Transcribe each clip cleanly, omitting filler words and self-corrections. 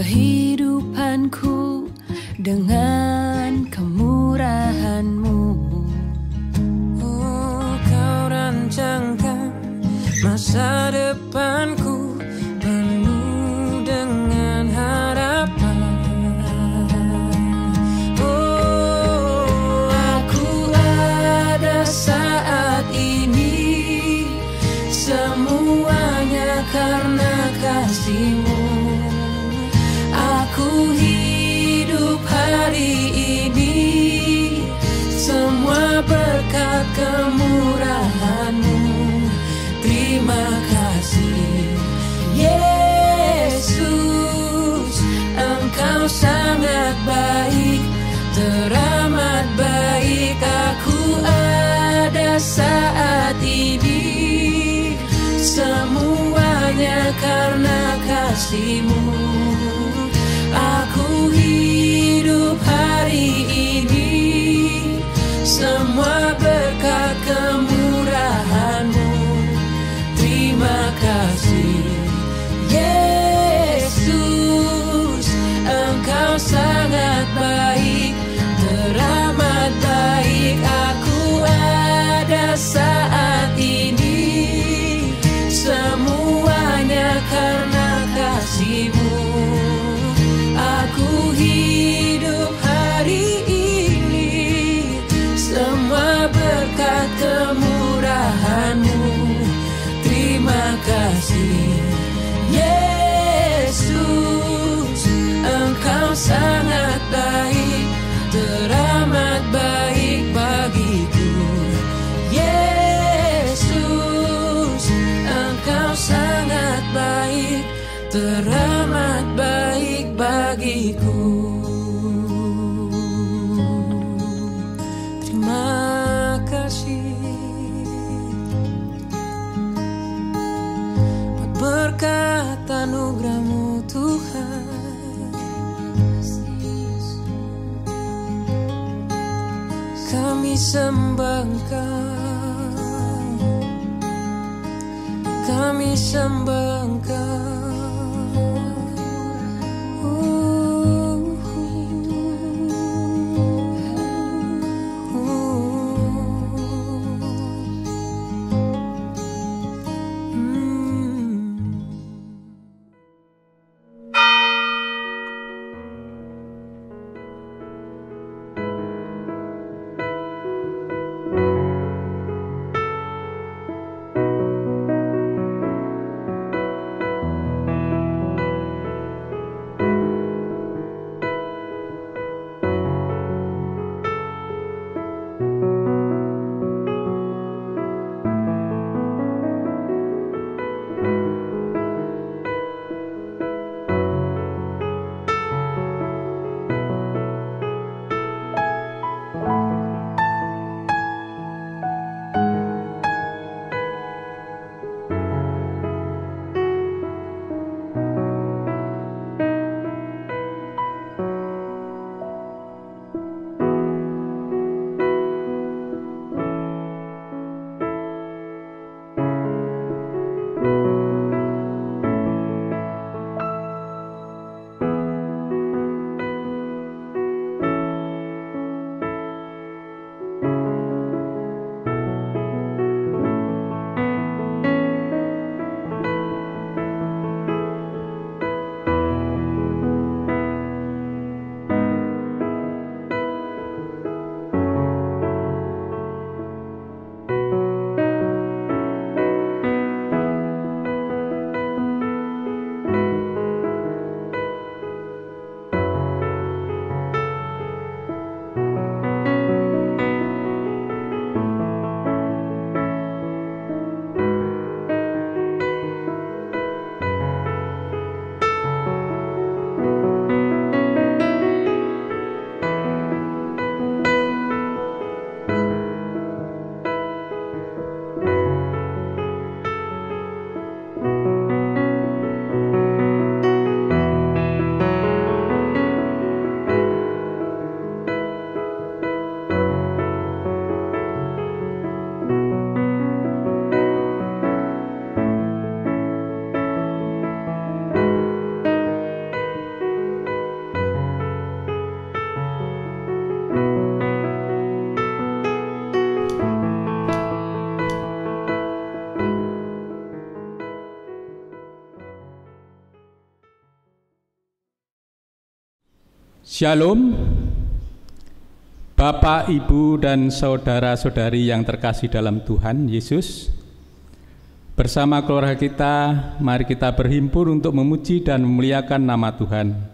kehidupanku dengan kemurahan-Mu. Oh, Kau rancangkan masa depanku penuh dengan harapan. Oh, aku ada saat ini, semuanya karena kasih-Mu. Aku hidup hari ini, semua berkat kemurahan-Mu. Terima kasih Yesus, Engkau sangat baik, teramat baik. Aku ada saat ini, semuanya karena kasih-Mu. Aku hidup hari ini, semua berkat kemurahan-Mu. Terima kasih Yesus, Engkau sangat baik, teramat baik. Aku ada saat ini, semuanya karena kasih-Mu. Aku hidup hari ini, semua berkat kemurahan-Mu. Terima kasih Yesus, Engkau sangat baik, teramat baik bagiku. Yesus, Engkau sangat baik, teramat baik bagiku. Terima kasih buat berkat anugerah-Mu Tuhan. Kami sembah Engkau, kami sembah Engkau. Shalom, Bapak, Ibu, dan saudara-saudari yang terkasih dalam Tuhan Yesus. Bersama keluarga kita, mari kita berhimpun untuk memuji dan memuliakan nama Tuhan.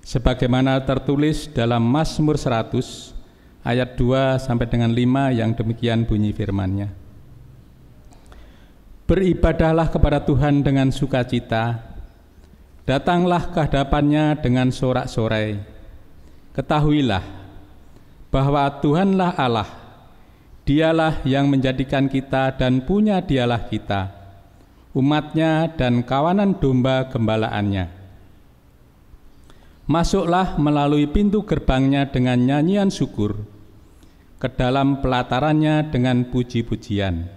Sebagaimana tertulis dalam Mazmur 100, ayat 2 sampai dengan 5 yang demikian bunyi firman-Nya. Beribadahlah kepada Tuhan dengan sukacita, datanglah ke hadapan-Nya dengan sorak-sorai. Ketahuilah bahwa Tuhanlah Allah, Dialah yang menjadikan kita dan punya Dialah kita, umat-Nya dan kawanan domba gembalaannya. Masuklah melalui pintu gerbang-Nya dengan nyanyian syukur, ke dalam pelataran-Nya dengan puji-pujian.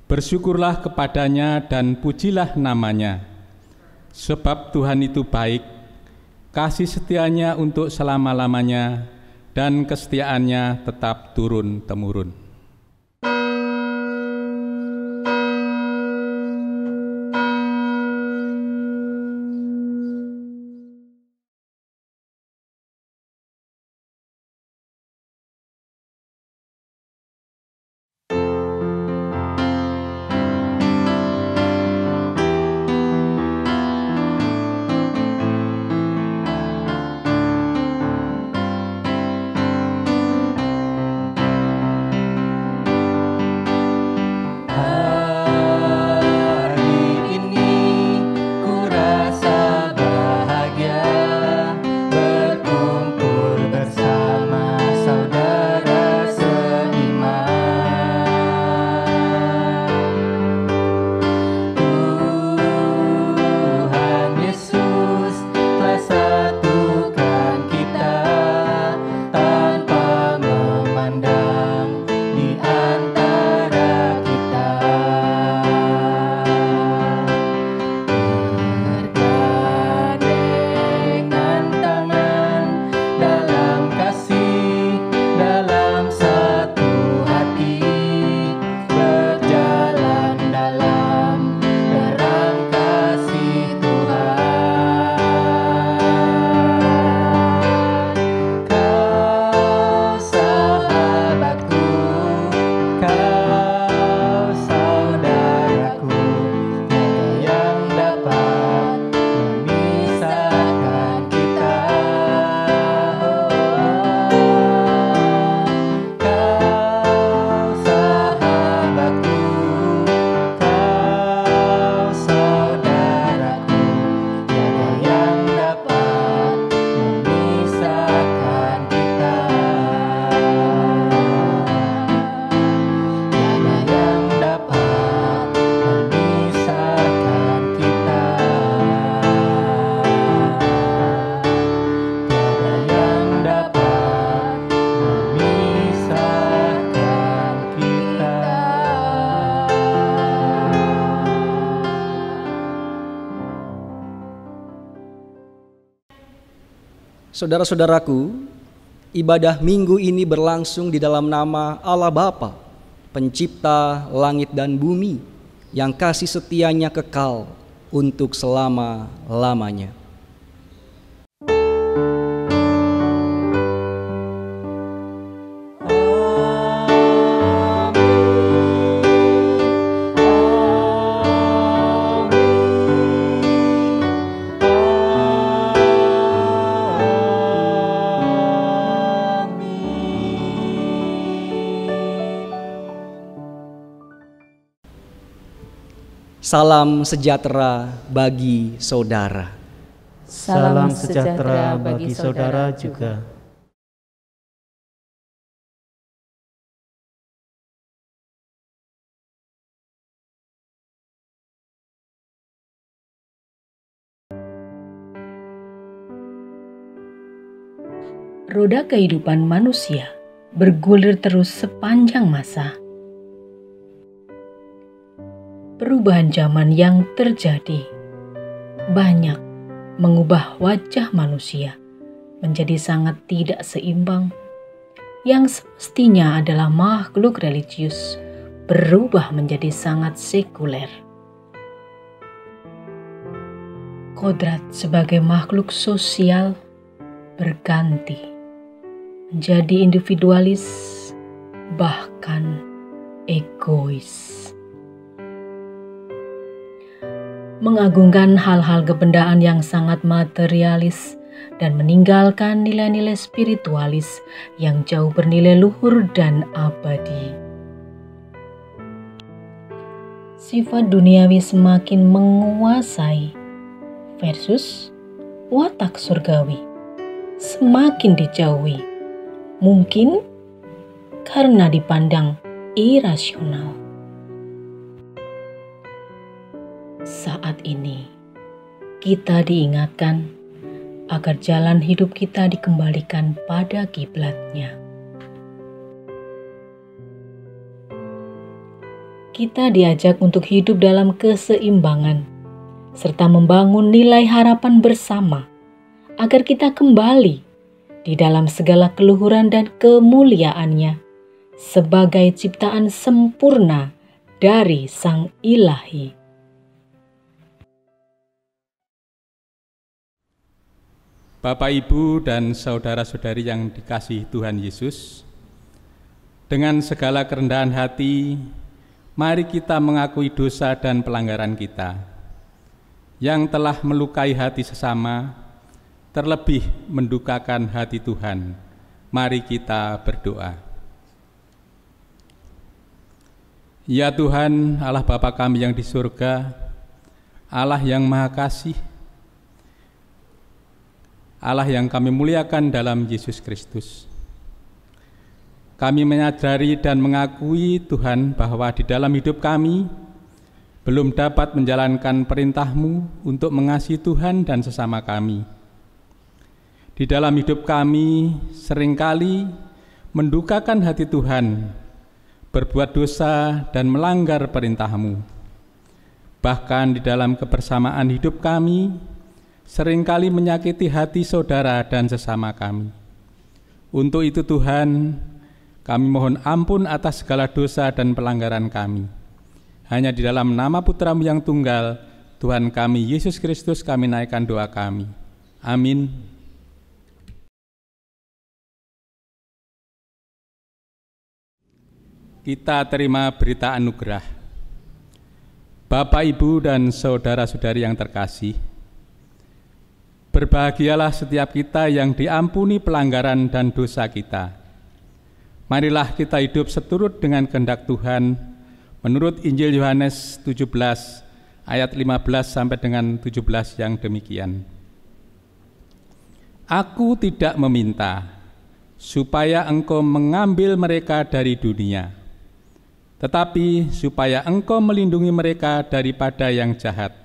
Bersyukurlah kepada-Nya dan pujilah nama-Nya, sebab Tuhan itu baik, kasih setia-Nya untuk selama-lamanya, dan kesetiaan-Nya tetap turun-temurun. Saudara-saudaraku, ibadah minggu ini berlangsung di dalam nama Allah Bapa, pencipta langit dan bumi, yang kasih setia-Nya kekal untuk selama-lamanya. Salam sejahtera bagi saudara. Salam sejahtera bagi saudara juga. Roda kehidupan manusia bergulir terus sepanjang masa. Perubahan zaman yang terjadi banyak mengubah wajah manusia menjadi sangat tidak seimbang. Yang semestinya adalah makhluk religius berubah menjadi sangat sekuler. Kodrat sebagai makhluk sosial berganti menjadi individualis, bahkan egois. Mengagungkan hal-hal kebendaan yang sangat materialis dan meninggalkan nilai-nilai spiritualis yang jauh bernilai luhur dan abadi. Sifat duniawi semakin menguasai versus watak surgawi semakin dijauhi, mungkin karena dipandang irasional. Saat ini kita diingatkan agar jalan hidup kita dikembalikan pada kiblatnya. Kita diajak untuk hidup dalam keseimbangan serta membangun nilai harapan bersama agar kita kembali di dalam segala keluhuran dan kemuliaannya sebagai ciptaan sempurna dari Sang Ilahi. Bapak, Ibu, dan saudara-saudari yang dikasihi Tuhan Yesus, dengan segala kerendahan hati, mari kita mengakui dosa dan pelanggaran kita yang telah melukai hati sesama, terlebih mendukakan hati Tuhan. Mari kita berdoa. Ya Tuhan, Allah Bapa kami yang di surga, Allah yang Maha Kasih, Allah yang kami muliakan dalam Yesus Kristus. Kami menyadari dan mengakui Tuhan bahwa di dalam hidup kami belum dapat menjalankan perintah-Mu untuk mengasihi Tuhan dan sesama kami. Di dalam hidup kami seringkali mendukakan hati Tuhan, berbuat dosa dan melanggar perintah-Mu. Bahkan di dalam kebersamaan hidup kami seringkali menyakiti hati saudara dan sesama kami. Untuk itu Tuhan, kami mohon ampun atas segala dosa dan pelanggaran kami. Hanya di dalam nama Putra-Mu yang tunggal, Tuhan kami Yesus Kristus, kami naikkan doa kami. Amin. Kita terima berita anugerah. Bapak, Ibu, dan saudara-saudari yang terkasih, berbahagialah setiap kita yang diampuni pelanggaran dan dosa kita. Marilah kita hidup seturut dengan kehendak Tuhan menurut Injil Yohanes 17 ayat 15 sampai dengan 17 yang demikian. Aku tidak meminta supaya engkau mengambil mereka dari dunia, tetapi supaya engkau melindungi mereka daripada yang jahat.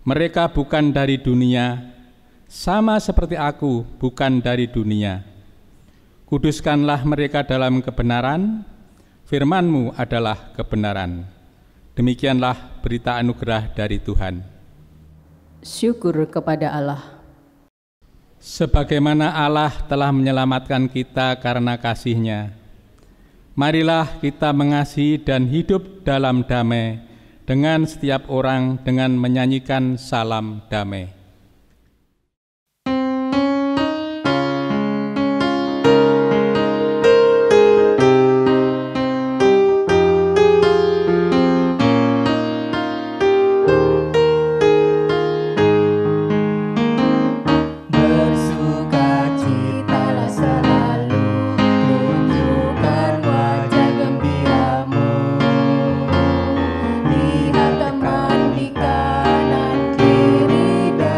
Mereka bukan dari dunia, sama seperti aku bukan dari dunia. Kuduskanlah mereka dalam kebenaran, firman-Mu adalah kebenaran. Demikianlah berita anugerah dari Tuhan. Syukur kepada Allah. Sebagaimana Allah telah menyelamatkan kita karena kasih-Nya, marilah kita mengasihi dan hidup dalam damai dengan setiap orang dengan menyanyikan salam damai. Lihat teman di kanan kiri dan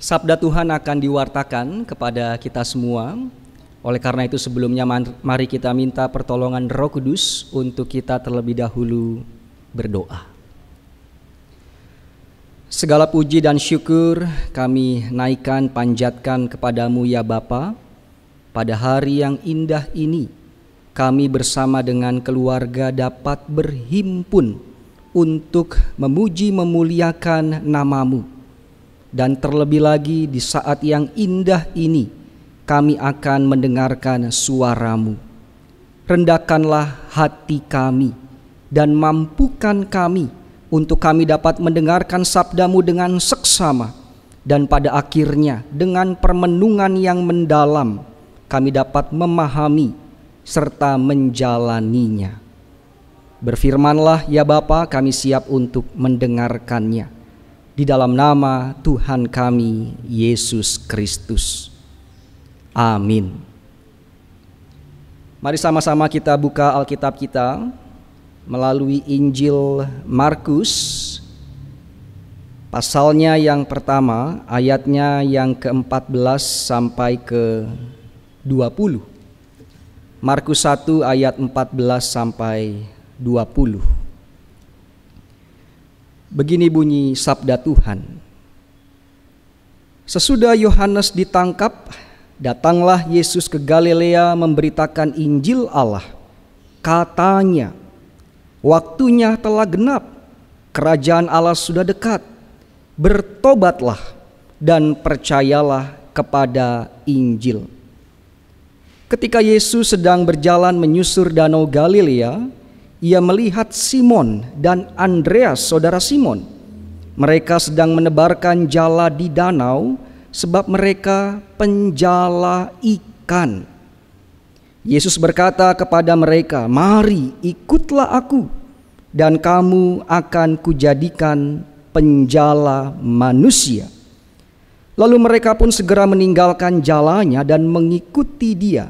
Sabda Tuhan akan diwartakan kepada kita semua. Oleh karena itu sebelumnya mari kita minta pertolongan Roh Kudus untuk kita terlebih dahulu berdoa. Segala puji dan syukur kami naikkan panjatkan kepadamu ya Bapa. Pada hari yang indah ini kami bersama dengan keluarga dapat berhimpun untuk memuji memuliakan nama-Mu. Dan terlebih lagi di saat yang indah ini kami akan mendengarkan suara-Mu. Rendahkanlah hati kami dan mampukan kami untuk kami dapat mendengarkan sabda-Mu dengan seksama. Dan pada akhirnya dengan permenungan yang mendalam kami dapat memahami serta menjalaninya. Berfirmanlah ya Bapa, kami siap untuk mendengarkannya. Di dalam nama Tuhan kami, Yesus Kristus. Amin. Mari sama-sama kita buka Alkitab kita melalui Injil Markus, pasalnya yang pertama, ayatnya yang ke-14 sampai ke-20. Markus 1 ayat 14 sampai 20. Begini bunyi sabda Tuhan. Sesudah Yohanes ditangkap, datanglah Yesus ke Galilea memberitakan Injil Allah. Katanya, waktunya telah genap, kerajaan Allah sudah dekat. Bertobatlah dan percayalah kepada Injil. Ketika Yesus sedang berjalan menyusur danau Galilea, Ia melihat Simon dan Andreas, saudara Simon. Mereka sedang menebarkan jala di danau sebab mereka penjala ikan. Yesus berkata kepada mereka, "Mari ikutlah aku, dan kamu akan kujadikan penjala manusia." Lalu mereka pun segera meninggalkan jalanya dan mengikuti Dia.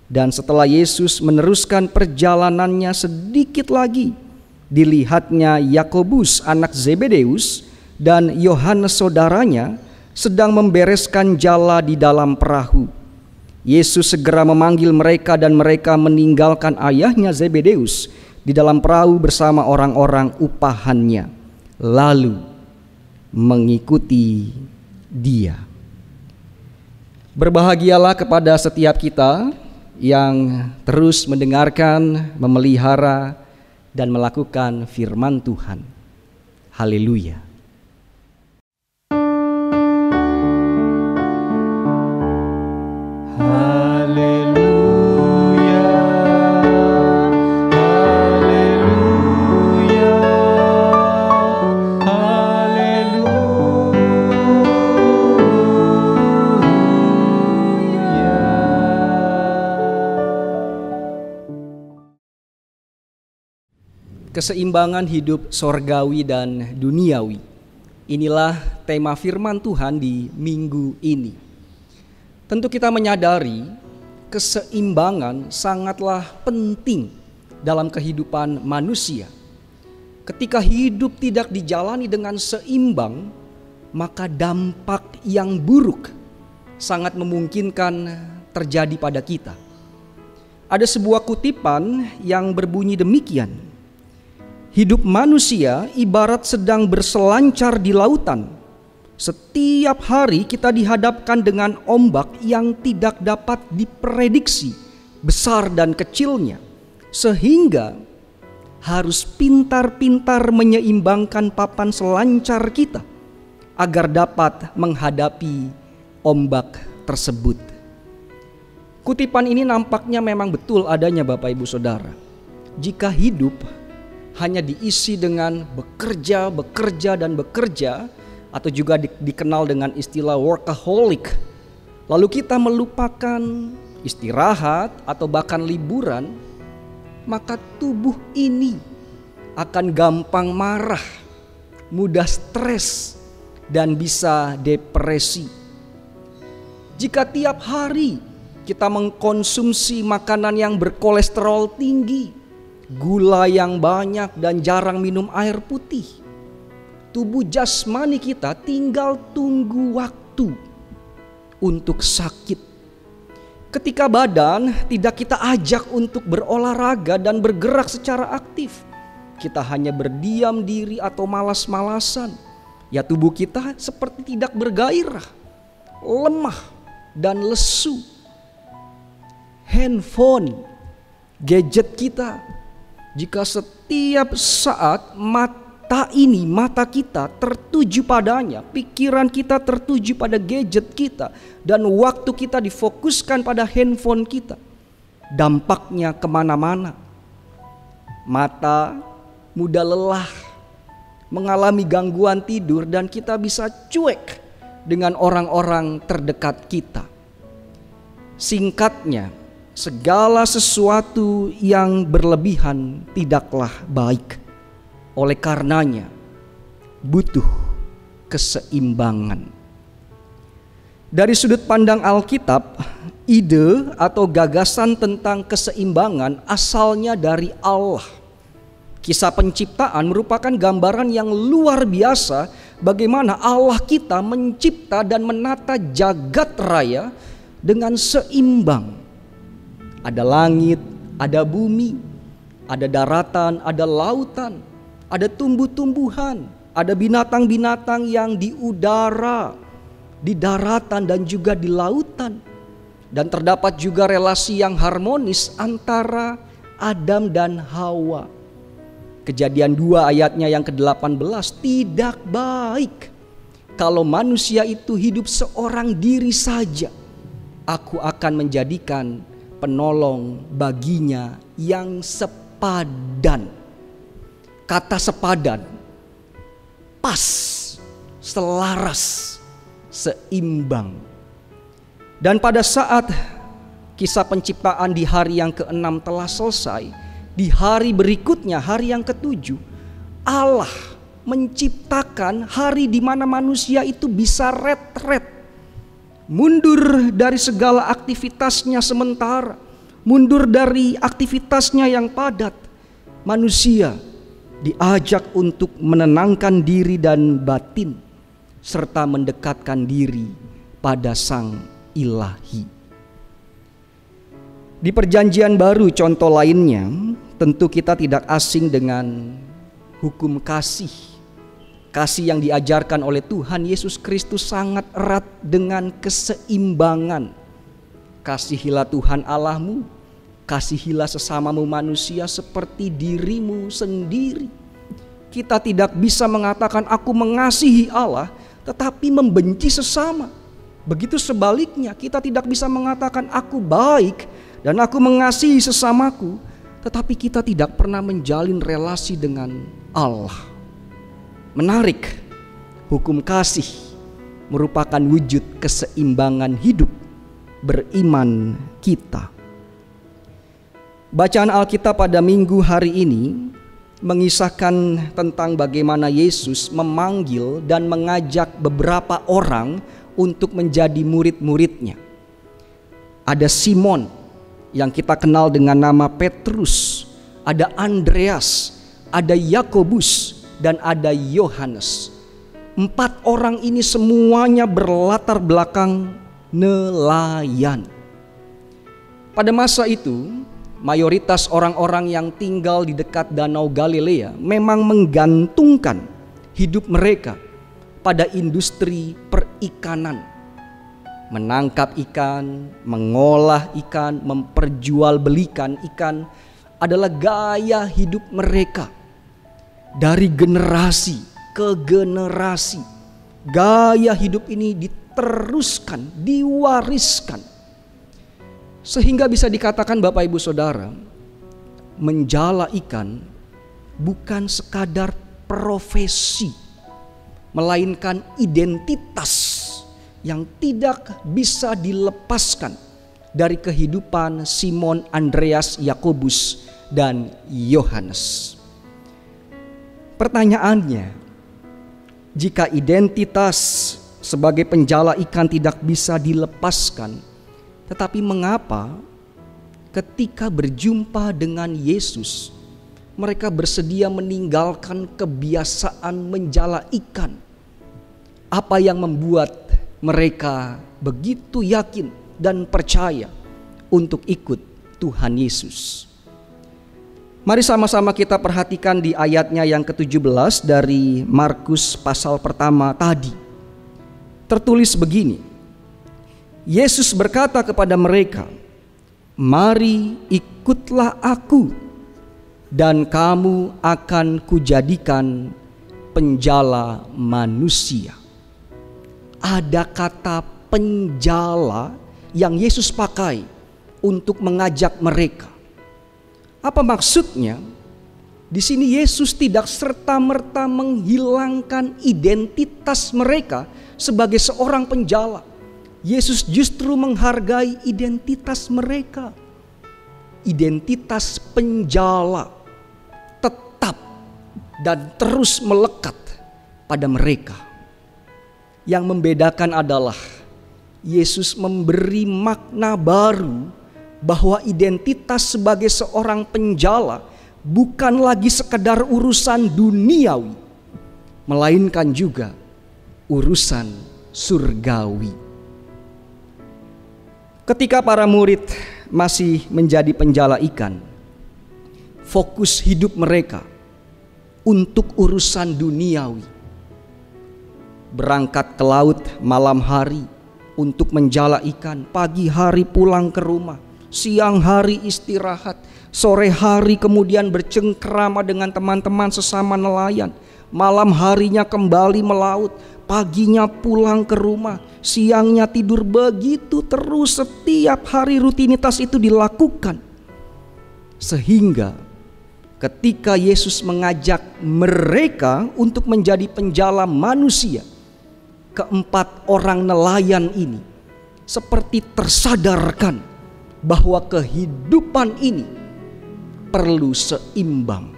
Dan setelah Yesus meneruskan perjalanannya sedikit lagi, dilihatnya Yakobus anak Zebedeus dan Yohanes saudaranya sedang membereskan jala di dalam perahu. Yesus segera memanggil mereka dan mereka meninggalkan ayahnya Zebedeus di dalam perahu bersama orang-orang upahannya, lalu mengikuti Dia. Berbahagialah kepada setiap kita yang terus mendengarkan, memelihara, dan melakukan firman Tuhan. Haleluya. Keseimbangan hidup sorgawi dan duniawi. Inilah tema firman Tuhan di minggu ini. Tentu kita menyadari keseimbangan sangatlah penting dalam kehidupan manusia. Ketika hidup tidak dijalani dengan seimbang, maka dampak yang buruk sangat memungkinkan terjadi pada kita. Ada sebuah kutipan yang berbunyi demikian. Hidup manusia ibarat sedang berselancar di lautan. Setiap hari kita dihadapkan dengan ombak yang tidak dapat diprediksi besar dan kecilnya, sehingga harus pintar-pintar menyeimbangkan papan selancar kita agar dapat menghadapi ombak tersebut. Kutipan ini nampaknya memang betul adanya Bapak Ibu Saudara. Jika hidup hanya diisi dengan bekerja, atau juga dikenal dengan istilah workaholic, lalu kita melupakan istirahat atau bahkan liburan, maka tubuh ini akan gampang marah, mudah stres, dan bisa depresi. Jika tiap hari kita mengkonsumsi makanan yang berkolesterol tinggi, gula yang banyak, dan jarang minum air putih, tubuh jasmani kita tinggal tunggu waktu waktu untuk sakit. Ketika badan tidak kita ajak untuk berolahraga dan bergerak secara aktif, kita hanya berdiam diri atau malas-malasan, ya tubuh kita seperti tidak bergairah, lemah dan lesu. Handphone, gadget kita, jika setiap saat mata kita tertuju padanya, pikiran kita tertuju pada gadget kita, dan waktu kita difokuskan pada handphone kita, dampaknya kemana-mana. Mata mudah lelah, mengalami gangguan tidur, dan kita bisa cuek dengan orang-orang terdekat kita. Singkatnya, segala sesuatu yang berlebihan tidaklah baik. Oleh karenanya, butuh keseimbangan. Dari sudut pandang Alkitab, ide atau gagasan tentang keseimbangan asalnya dari Allah. Kisah penciptaan merupakan gambaran yang luar biasa bagaimana Allah kita mencipta dan menata jagat raya dengan seimbang. Ada langit, ada bumi, ada daratan, ada lautan, ada tumbuh-tumbuhan, ada binatang-binatang yang di udara, di daratan dan juga di lautan. Dan terdapat juga relasi yang harmonis antara Adam dan Hawa. Kejadian 2 ayatnya yang ke-18, tidak baik kalau manusia itu hidup seorang diri saja. Aku akan menjadikan penolong baginya yang sepadan. Kata sepadan, pas, selaras, seimbang. Dan pada saat kisah penciptaan di hari yang ke-6 telah selesai, di hari berikutnya, hari yang ke-7, Allah menciptakan hari di mana manusia itu bisa retret, mundur dari segala aktivitasnya sementara, mundur dari aktivitasnya yang padat. Manusia diajak untuk menenangkan diri dan batin, serta mendekatkan diri pada Sang Ilahi. Di Perjanjian Baru contoh lainnya, tentu kita tidak asing dengan hukum kasih. Kasih yang diajarkan oleh Tuhan Yesus Kristus sangat erat dengan keseimbangan. Kasihilah Tuhan Allahmu, kasihilah sesamamu manusia seperti dirimu sendiri. Kita tidak bisa mengatakan aku mengasihi Allah tetapi membenci sesama. Begitu sebaliknya, kita tidak bisa mengatakan aku baik dan aku mengasihi sesamaku, tetapi kita tidak pernah menjalin relasi dengan Allah. Menarik, hukum kasih merupakan wujud keseimbangan hidup beriman kita. Bacaan Alkitab pada minggu hari ini mengisahkan tentang bagaimana Yesus memanggil dan mengajak beberapa orang untuk menjadi murid-muridnya. Ada Simon yang kita kenal dengan nama Petrus, ada Andreas, ada Yakobus, dan ada Yohanes. 4 orang ini semuanya berlatar belakang nelayan. Pada masa itu, mayoritas orang-orang yang tinggal di dekat Danau Galilea memang menggantungkan hidup mereka pada industri perikanan. Menangkap ikan, mengolah ikan, memperjualbelikan ikan adalah gaya hidup mereka. Dari generasi ke generasi, gaya hidup ini diteruskan, diwariskan. Sehingga bisa dikatakan Bapak Ibu Saudara, menjala ikan bukan sekadar profesi, melainkan identitas yang tidak bisa dilepaskan dari kehidupan Simon, Andreas, Yakobus, dan Yohanes. Pertanyaannya, jika identitas sebagai penjala ikan tidak bisa dilepaskan, tetapi mengapa ketika berjumpa dengan Yesus, mereka bersedia meninggalkan kebiasaan menjala ikan? Apa yang membuat mereka begitu yakin dan percaya untuk ikut Tuhan Yesus. Mari sama-sama kita perhatikan di ayatnya yang ke-17 dari Markus pasal pertama tadi. Tertulis begini, Yesus berkata kepada mereka, "Mari ikutlah aku, dan kamu akan kujadikan penjala manusia." Ada kata penjala yang Yesus pakai untuk mengajak mereka. Apa maksudnya? Di sini Yesus tidak serta-merta menghilangkan identitas mereka sebagai seorang penjala. Yesus justru menghargai identitas mereka. Identitas penjala tetap dan terus melekat pada mereka. Yang membedakan adalah Yesus memberi makna baru bahwa identitas sebagai seorang penjala bukan lagi sekedar urusan duniawi, melainkan juga urusan surgawi. Ketika para murid masih menjadi penjala ikan, fokus hidup mereka untuk urusan duniawi. Berangkat ke laut malam hari untuk menjala ikan, pagi hari pulang ke rumah, siang hari istirahat, sore hari kemudian bercengkrama dengan teman-teman sesama nelayan, malam harinya kembali melaut, paginya pulang ke rumah, siangnya tidur, begitu terus setiap hari rutinitas itu dilakukan. Sehingga ketika Yesus mengajak mereka untuk menjadi penjala manusia, keempat orang nelayan ini seperti tersadarkan bahwa kehidupan ini perlu seimbang.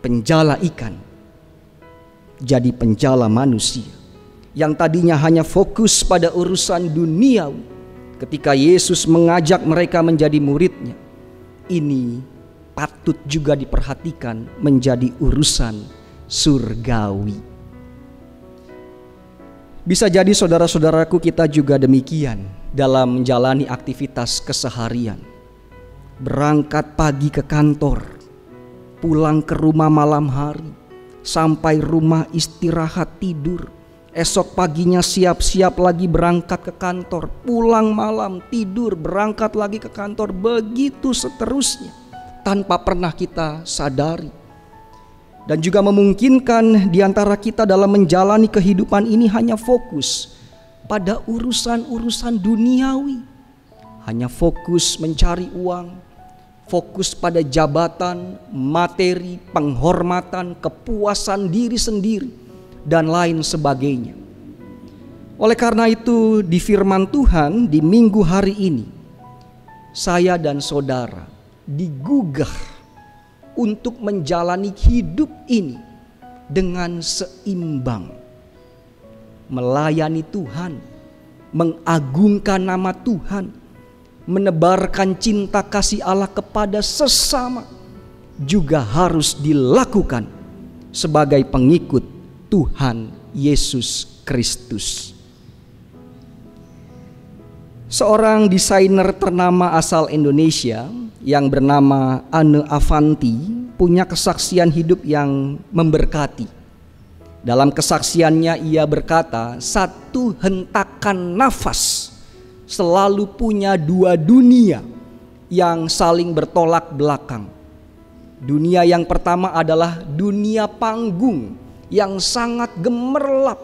Penjala ikan jadi penjala manusia. Yang tadinya hanya fokus pada urusan duniawi, ketika Yesus mengajak mereka menjadi muridnya, ini patut juga diperhatikan menjadi urusan surgawi. Bisa jadi saudara-saudaraku, kita juga demikian dalam menjalani aktivitas keseharian. Berangkat pagi ke kantor, pulang ke rumah malam hari, sampai rumah istirahat tidur, esok paginya siap-siap lagi berangkat ke kantor, pulang malam tidur, berangkat lagi ke kantor, begitu seterusnya tanpa pernah kita sadari. Dan juga memungkinkan di antara kita dalam menjalani kehidupan ini hanya fokus pada urusan-urusan duniawi. Hanya fokus mencari uang, fokus pada jabatan, materi, penghormatan, kepuasan diri sendiri, dan lain sebagainya. Oleh karena itu di firman Tuhan di minggu hari ini, saya dan saudara digugah untuk menjalani hidup ini dengan seimbang, melayani Tuhan, mengagungkan nama Tuhan, menebarkan cinta kasih Allah kepada sesama, juga harus dilakukan sebagai pengikut Tuhan Yesus Kristus. Seorang desainer ternama asal Indonesia yang bernama Anne Avanti punya kesaksian hidup yang memberkati. Dalam kesaksiannya ia berkata, satu hentakan nafas selalu punya dua dunia yang saling bertolak belakang. Dunia yang pertama adalah dunia panggung yang sangat gemerlap.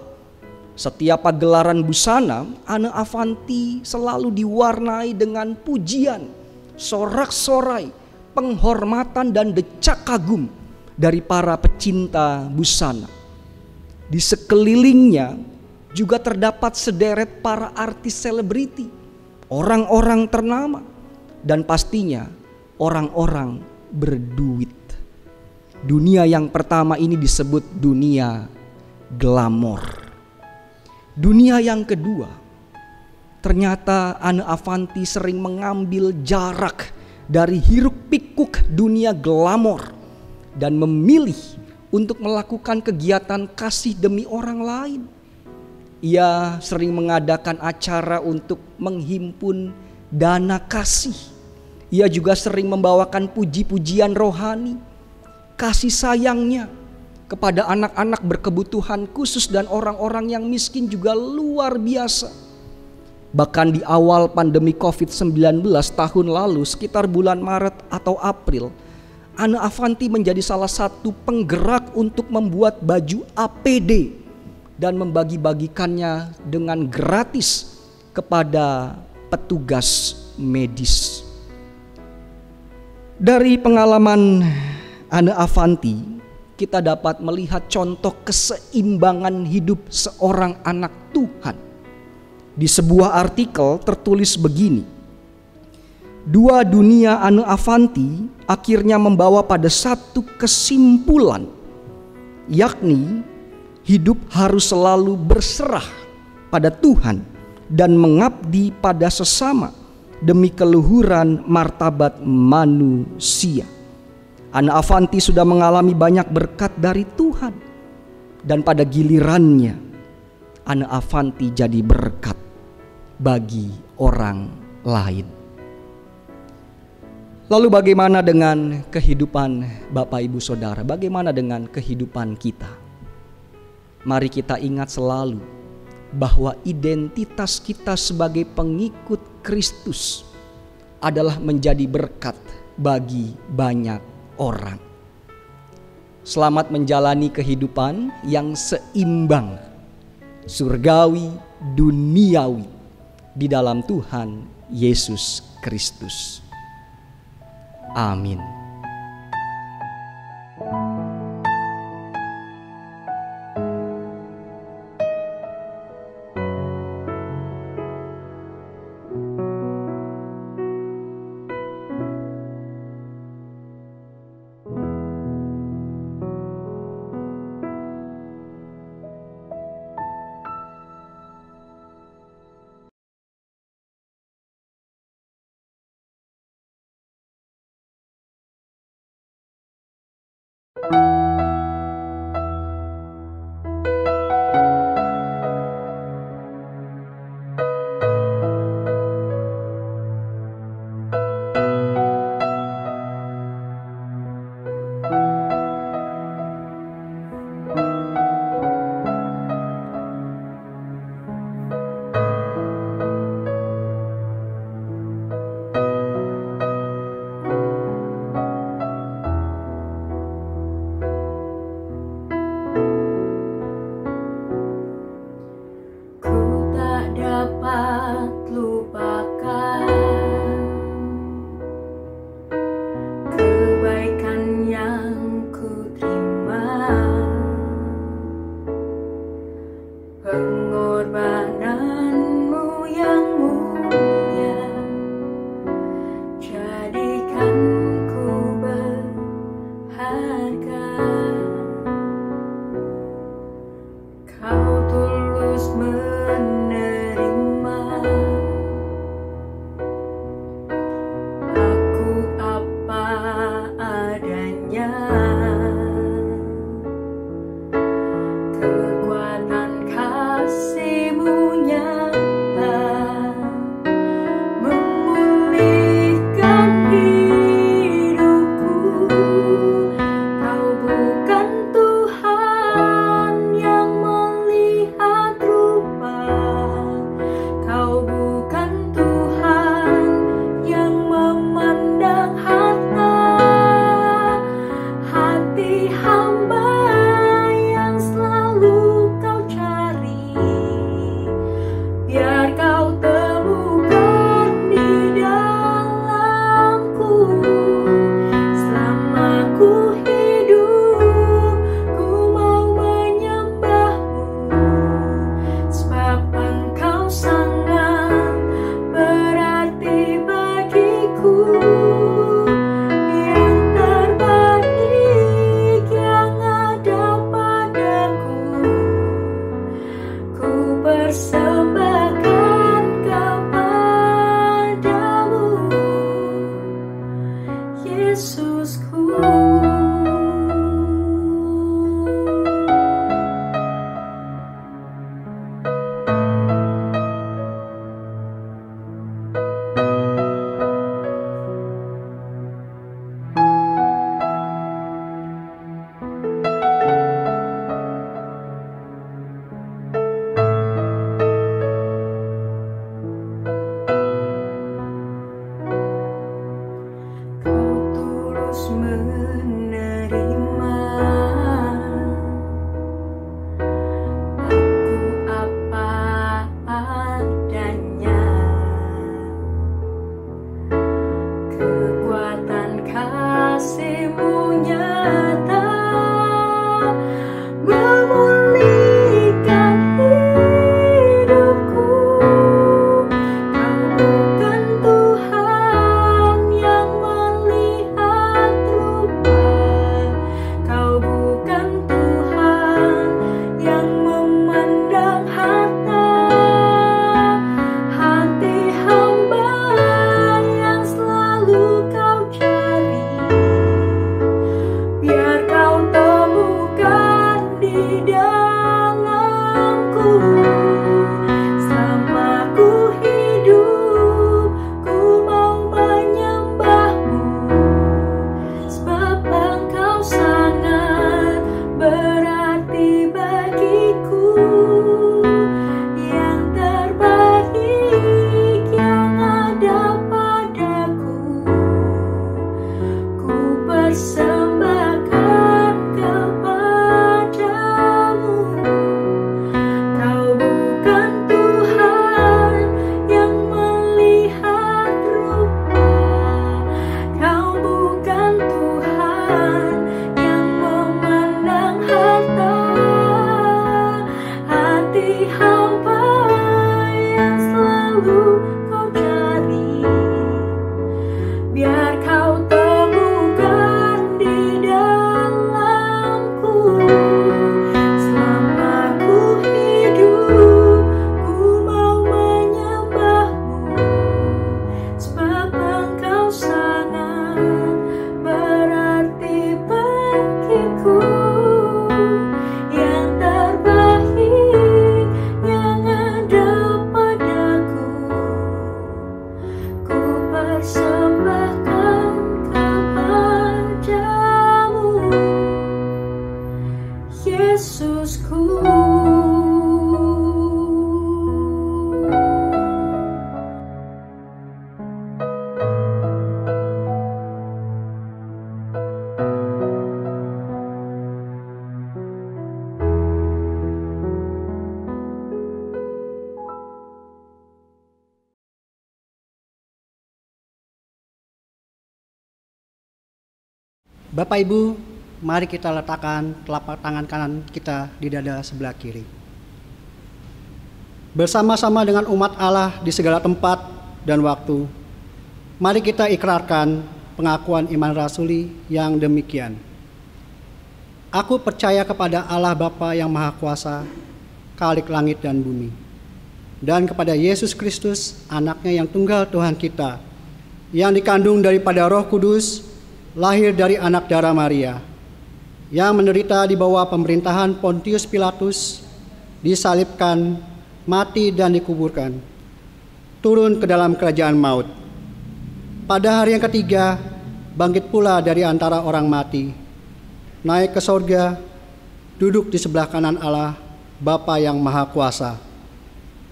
Setiap pagelaran busana, Anne Avanti selalu diwarnai dengan pujian, sorak-sorai, penghormatan dan decak kagum dari para pecinta busana. Di sekelilingnya juga terdapat sederet para artis selebriti, orang-orang ternama, dan pastinya orang-orang berduit. Dunia yang pertama ini disebut dunia glamor. Dunia yang kedua, ternyata Anne Avanti sering mengambil jarak dari hiruk pikuk dunia glamor dan memilih untuk melakukan kegiatan kasih demi orang lain. Ia sering mengadakan acara untuk menghimpun dana kasih. Ia juga sering membawakan puji-pujian rohani, kasih sayangnya kepada anak-anak berkebutuhan khusus dan orang-orang yang miskin juga luar biasa. Bahkan di awal pandemi COVID-19 tahun lalu, sekitar bulan Maret atau April, Anne Avanti menjadi salah satu penggerak untuk membuat baju APD dan membagi-bagikannya dengan gratis kepada petugas medis. Dari pengalaman Anne Avanti, kita dapat melihat contoh keseimbangan hidup seorang anak Tuhan. Di sebuah artikel tertulis begini: dua dunia Anne Avanti akhirnya membawa pada satu kesimpulan, yakni hidup harus selalu berserah pada Tuhan dan mengabdi pada sesama demi keluhuran martabat manusia. Anne Avanti sudah mengalami banyak berkat dari Tuhan, dan pada gilirannya Anne Avanti jadi berkat bagi orang lain. Lalu bagaimana dengan kehidupan Bapak Ibu Saudara? Bagaimana dengan kehidupan kita? Mari kita ingat selalu bahwa identitas kita sebagai pengikut Kristus adalah menjadi berkat bagi banyak orang. Selamat menjalani kehidupan yang seimbang, surgawi, duniawi di dalam Tuhan Yesus Kristus. Amin. Yesusku. Bapak Ibu, mari kita letakkan telapak tangan kanan kita di dada sebelah kiri. Bersama-sama dengan umat Allah di segala tempat dan waktu, mari kita ikrarkan pengakuan iman rasuli yang demikian. Aku percaya kepada Allah Bapa yang Maha Kuasa, Khalik langit dan bumi, dan kepada Yesus Kristus, anaknya yang tunggal Tuhan kita, yang dikandung daripada Roh Kudus, lahir dari anak darah Maria, yang menderita di bawah pemerintahan Pontius Pilatus, disalibkan, mati dan dikuburkan, turun ke dalam kerajaan maut. Pada hari yang ketiga, bangkit pula dari antara orang mati, naik ke sorga, duduk di sebelah kanan Allah, Bapa yang Maha Kuasa,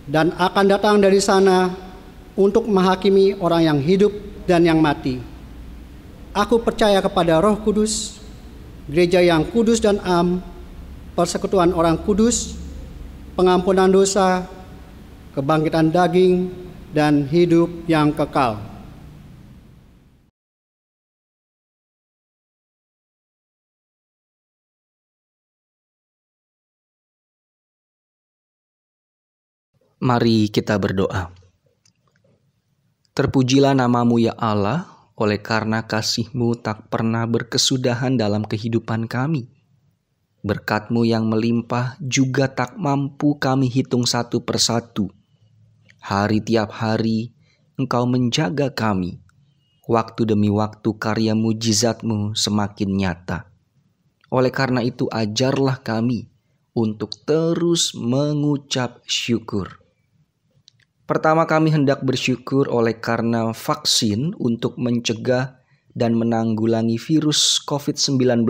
dan akan datang dari sana untuk menghakimi orang yang hidup dan yang mati. Aku percaya kepada Roh Kudus, gereja yang kudus dan am, persekutuan orang kudus, pengampunan dosa, kebangkitan daging, dan hidup yang kekal. Mari kita berdoa. Terpujilah nama-Mu ya Allah, oleh karena kasih-Mu tak pernah berkesudahan dalam kehidupan kami. Berkat-Mu yang melimpah juga tak mampu kami hitung satu persatu. Hari tiap hari Engkau menjaga kami. Waktu demi waktu karya mujizat-Mu semakin nyata. Oleh karena itu ajarlah kami untuk terus mengucap syukur. Pertama, kami hendak bersyukur oleh karena vaksin untuk mencegah dan menanggulangi virus COVID-19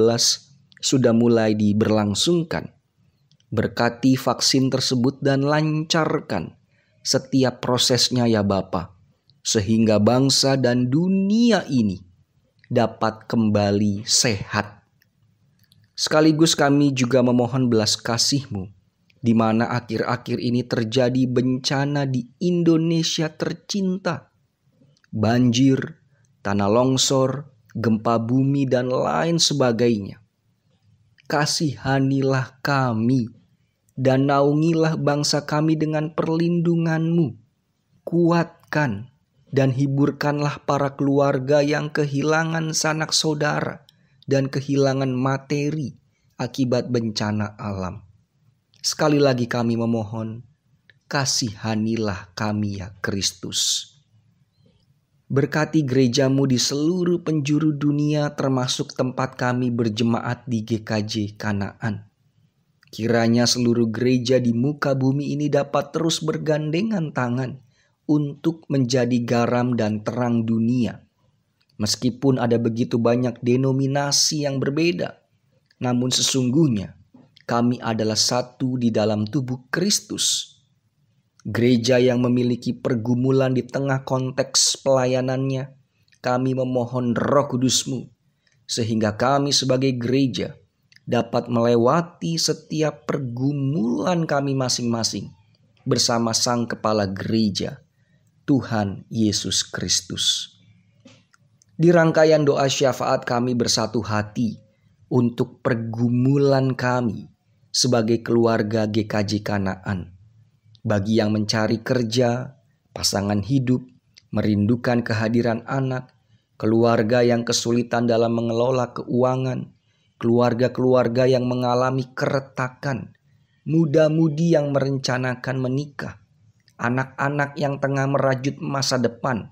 sudah mulai diberlangsungkan. Berkati vaksin tersebut dan lancarkan setiap prosesnya ya Bapa, sehingga bangsa dan dunia ini dapat kembali sehat. Sekaligus kami juga memohon belas kasih-Mu, di mana akhir-akhir ini terjadi bencana di Indonesia tercinta. Banjir, tanah longsor, gempa bumi, dan lain sebagainya. Kasihanilah kami, dan naungilah bangsa kami dengan perlindungan-Mu. Kuatkan dan hiburkanlah para keluarga yang kehilangan sanak saudara dan kehilangan materi akibat bencana alam. Sekali lagi kami memohon, kasihanilah kami ya Kristus. Berkati gereja-Mu di seluruh penjuru dunia, termasuk tempat kami berjemaat di GKJ Kanaan. Kiranya seluruh gereja di muka bumi ini dapat terus bergandengan tangan untuk menjadi garam dan terang dunia. Meskipun ada begitu banyak denominasi yang berbeda, namun sesungguhnya kami adalah satu di dalam tubuh Kristus. Gereja yang memiliki pergumulan di tengah konteks pelayanannya, kami memohon Roh Kudus-Mu, sehingga kami sebagai gereja dapat melewati setiap pergumulan kami masing-masing bersama Sang Kepala Gereja, Tuhan Yesus Kristus. Di rangkaian doa syafaat kami bersatu hati untuk pergumulan kami sebagai keluarga GKJ Kanaan. Bagi yang mencari kerja, pasangan hidup, merindukan kehadiran anak, keluarga yang kesulitan dalam mengelola keuangan, keluarga-keluarga yang mengalami keretakan, muda-mudi yang merencanakan menikah, anak-anak yang tengah merajut masa depan,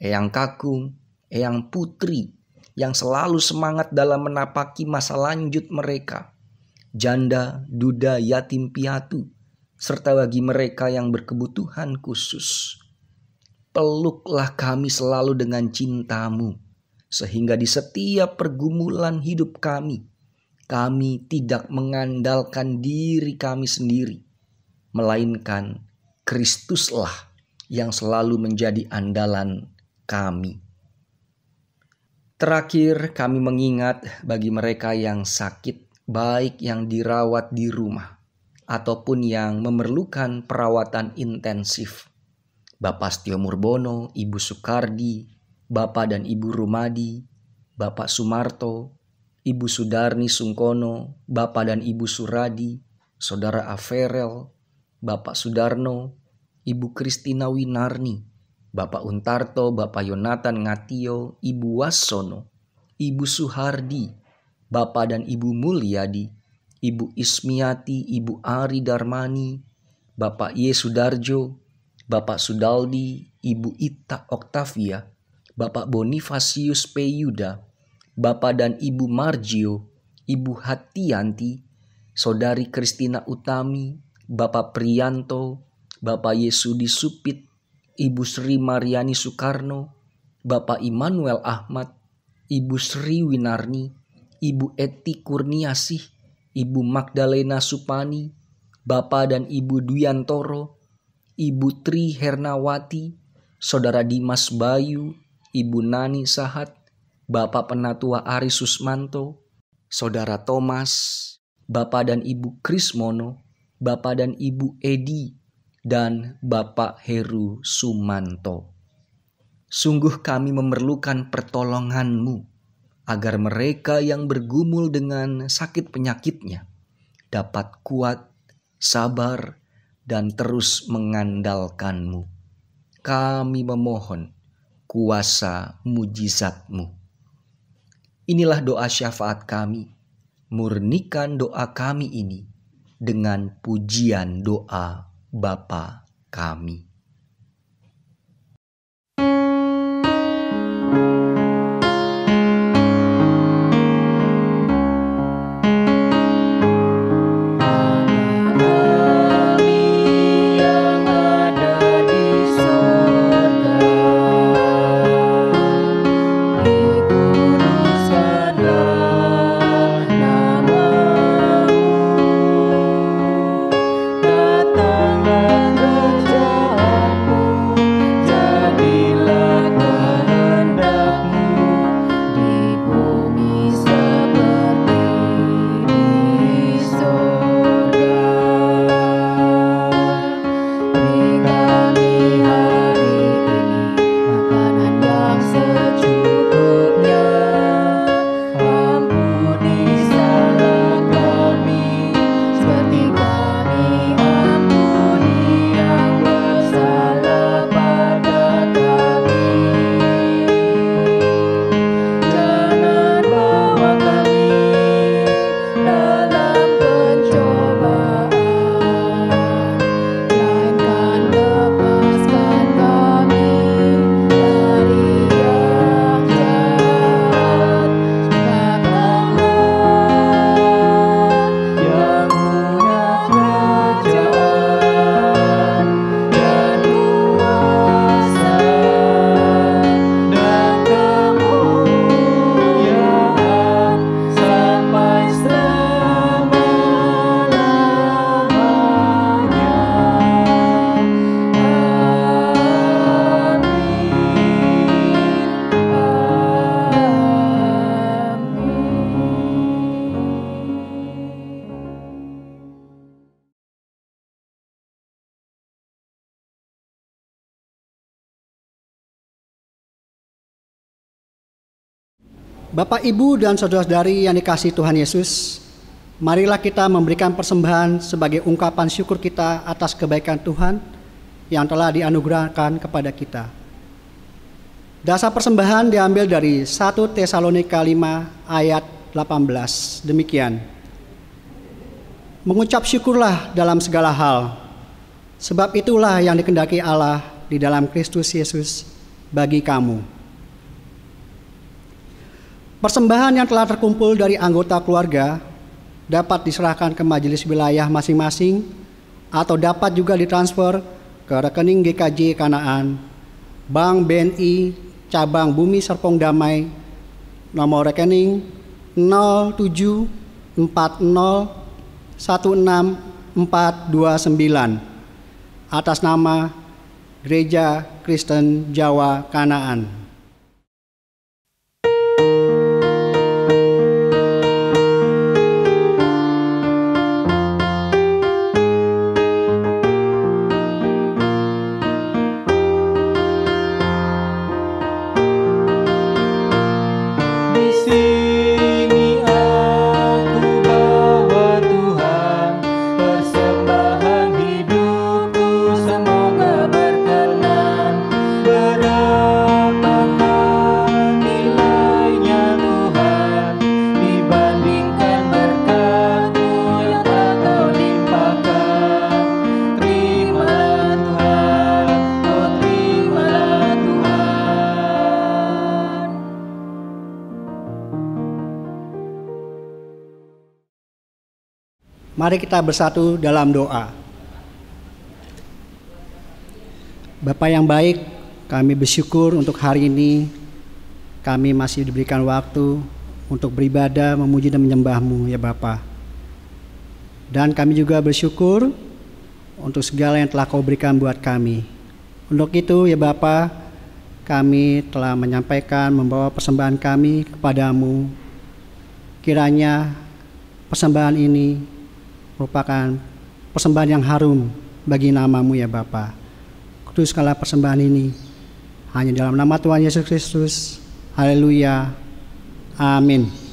eyang kakung, eyang putri yang selalu semangat dalam menapaki masa lanjut mereka, janda, duda, yatim piatu, serta bagi mereka yang berkebutuhan khusus. Peluklah kami selalu dengan cinta-Mu, sehingga di setiap pergumulan hidup kami kami tidak mengandalkan diri kami sendiri, melainkan Kristuslah yang selalu menjadi andalan kami. Terakhir, kami mengingat bagi mereka yang sakit, baik yang dirawat di rumah ataupun yang memerlukan perawatan intensif. Bapak Setio Murbono, Ibu Sukardi, Bapak dan Ibu Rumadi, Bapak Sumarto, Ibu Sudarni Sungkono, Bapak dan Ibu Suradi, Saudara Averel, Bapak Sudarno, Ibu Kristina Winarni, Bapak Untarto, Bapak Yonatan Ngatio, Ibu Wasono, Ibu Suhardi, Bapak dan Ibu Mulyadi, Ibu Ismiati, Ibu Ari Darmani, Bapak Y. Sudarjo, Bapak Sudaldi, Ibu Ita Oktavia, Bapak Bonifasius P. Yuda, Bapak dan Ibu Margio, Ibu Hatianti, Saudari Kristina Utami, Bapak Priyanto, Bapak Yesudi Supit, Ibu Sri Mariani Soekarno, Bapak Immanuel Ahmad, Ibu Sri Winarni, Ibu Eti Kurniasih, Ibu Magdalena Supani, Bapak dan Ibu Dwiantoro, Ibu Tri Hernawati, Saudara Dimas Bayu, Ibu Nani Sahat, Bapak Penatua Ari Susmanto, Saudara Thomas, Bapak dan Ibu Krismono, Bapak dan Ibu Edi, dan Bapak Heru Sumanto. Sungguh kami memerlukan pertolongan-Mu agar mereka yang bergumul dengan sakit penyakitnya dapat kuat, sabar, dan terus mengandalkan-Mu. Kami memohon kuasa mujizat-Mu. Inilah doa syafaat kami. Murnikan doa kami ini dengan pujian doa Bapa kami. Bapak, Ibu, dan saudara-saudari yang dikasihi Tuhan Yesus, marilah kita memberikan persembahan sebagai ungkapan syukur kita atas kebaikan Tuhan yang telah dianugerahkan kepada kita. Dasar persembahan diambil dari 1 Tesalonika 5 ayat 18. Demikian. Mengucap syukurlah dalam segala hal, sebab itulah yang dikehendaki Allah di dalam Kristus Yesus bagi kamu. Persembahan yang telah terkumpul dari anggota keluarga dapat diserahkan ke majelis wilayah masing-masing atau dapat juga ditransfer ke rekening GKJ Kanaan, Bank BNI Cabang Bumi Serpong Damai, nomor rekening 07 4016-429 atas nama Gereja Kristen Jawa Kanaan. Mari kita bersatu dalam doa. Bapa yang baik, kami bersyukur untuk hari ini kami masih diberikan waktu untuk beribadah, memuji dan menyembah-Mu ya Bapa. Dan kami juga bersyukur untuk segala yang telah Kau berikan buat kami. Untuk itu ya Bapa, kami telah menyampaikan, membawa persembahan kami kepadamu. Kiranya persembahan ini merupakan persembahan yang harum bagi nama-Mu ya Bapa. Kuduskanlah persembahan ini hanya dalam nama Tuhan Yesus Kristus. Haleluya. Amin.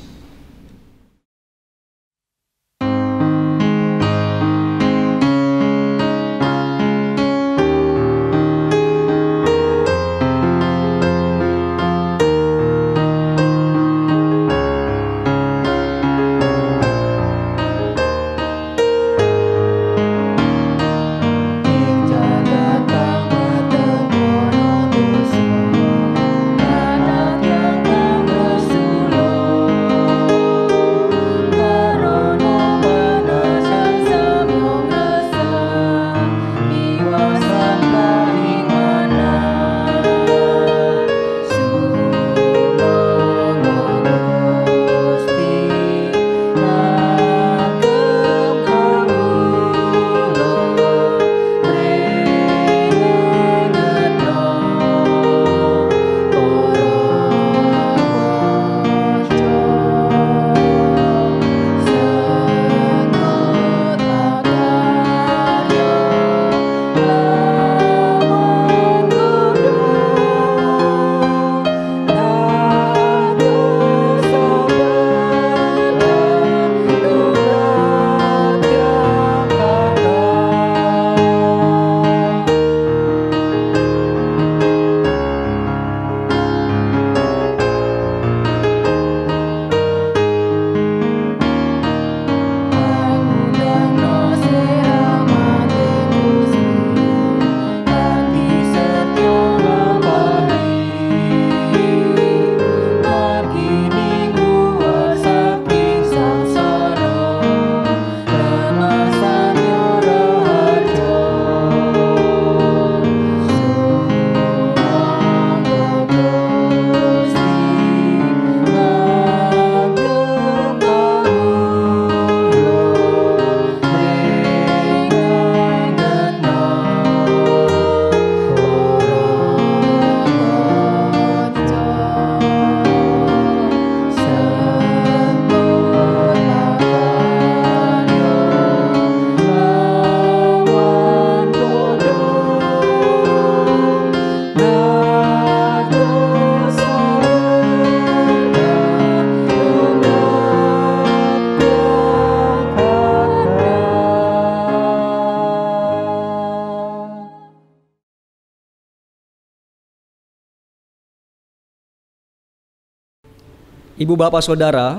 Ibu bapak saudara,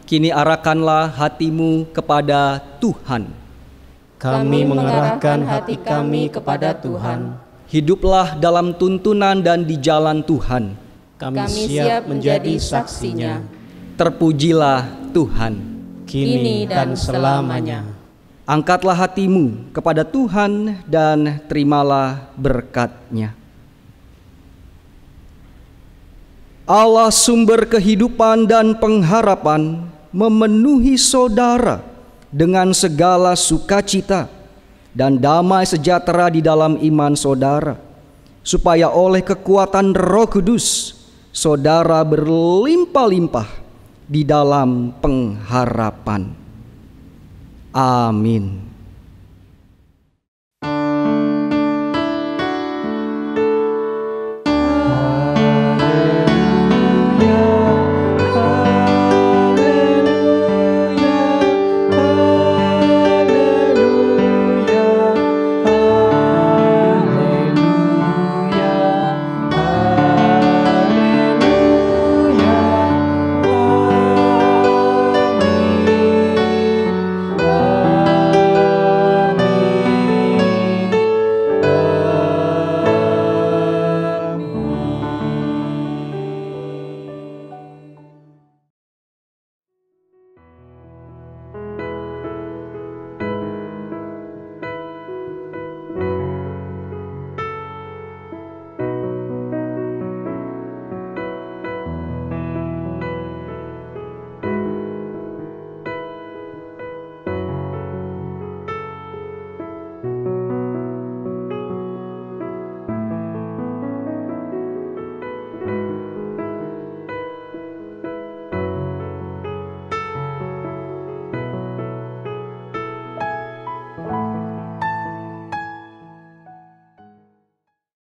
kini arahkanlah hatimu kepada Tuhan. Kami mengarahkan hati kami kepada Tuhan. Hiduplah dalam tuntunan dan di jalan Tuhan. Kami siap menjadi saksinya. Terpujilah Tuhan, kini dan selamanya. Angkatlah hatimu kepada Tuhan dan terimalah berkat-Nya. Allah sumber kehidupan dan pengharapan, memenuhi saudara dengan segala sukacita dan damai sejahtera di dalam iman saudara, supaya oleh kekuatan Roh Kudus saudara berlimpah-limpah di dalam pengharapan. Amin.